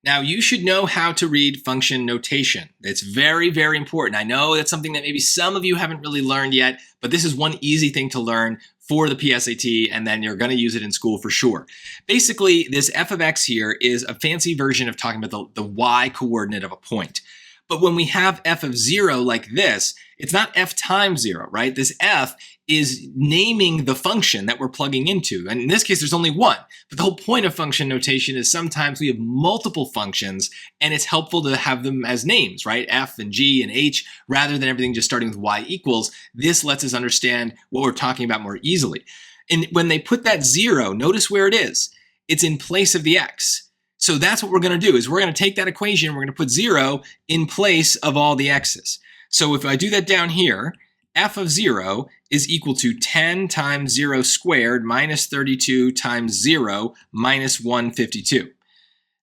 Now, you should know how to read function notation. It's very, very important. I know that's something that maybe some of you haven't really learned yet, but this is one easy thing to learn for the PSAT, and then you're going to use it in school for sure. Basically, this f of x here is a fancy version of talking about the y coordinate of a point. But when we have f of 0 like this, it's not f times 0, right? This f is naming the function that we're plugging into. And in this case, there's only one. But the whole point of function notation is sometimes we have multiple functions, and it's helpful to have them as names, right? F and G and H, rather than everything just starting with y equals. This lets us understand what we're talking about more easily. And when they put that 0, notice where it is. It's in place of the x. So that's what we're going to do, is we're going to take that equation, we're going to put 0 in place of all the x's. So if I do that down here, f of 0 is equal to 10 times 0 squared minus 32 times 0 minus 152.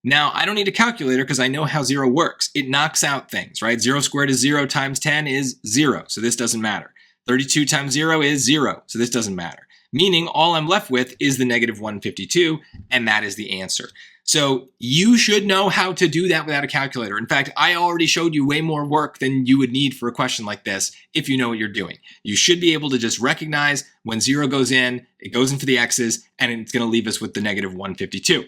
Now, I don't need a calculator because I know how 0 works. It knocks out things, right? 0 squared is 0 times 10 is 0, so this doesn't matter. 32 times 0 is 0, so this doesn't matter. Meaning all I'm left with is the negative 152, and that is the answer. So you should know how to do that without a calculator. In fact, I already showed you way more work than you would need for a question like this if you know what you're doing. You should be able to just recognize when 0 goes in, it goes in for the x's, and it's going to leave us with the negative 152.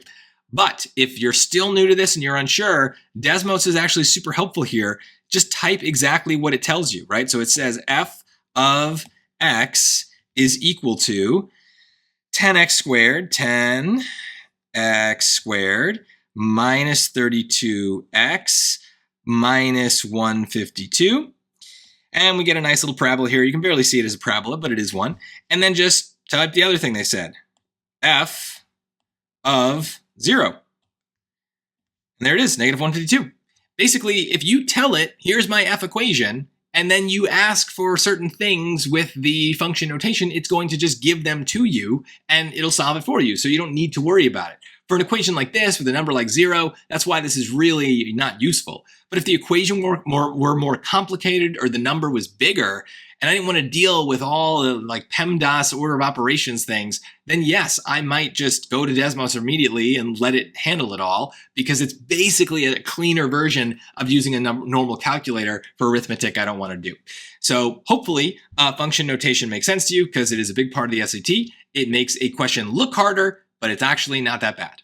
But if you're still new to this and you're unsure, Desmos is actually super helpful here. Just type exactly what it tells you, right? So it says f of x is equal to 10x squared, 10x squared minus 32x minus 152. And we get a nice little parabola here. You can barely see it as a parabola, but it is one. And then just type the other thing they said, f of 0. And there it is, negative 152. Basically, if you tell it, here's my f equation, and then you ask for certain things with the function notation, it's going to just give them to you and it'll solve it for you. So you don't need to worry about it. For an equation like this with a number like 0, that's why this is really not useful. But if the equation were more complicated or the number was bigger, and I didn't want to deal with all the like PEMDAS order of operations things, then yes, I might just go to Desmos immediately and let it handle it all, because it's basically a cleaner version of using a normal calculator for arithmetic I don't want to do. So hopefully function notation makes sense to you, because it is a big part of the SAT. It makes a question look harder, but it's actually not that bad.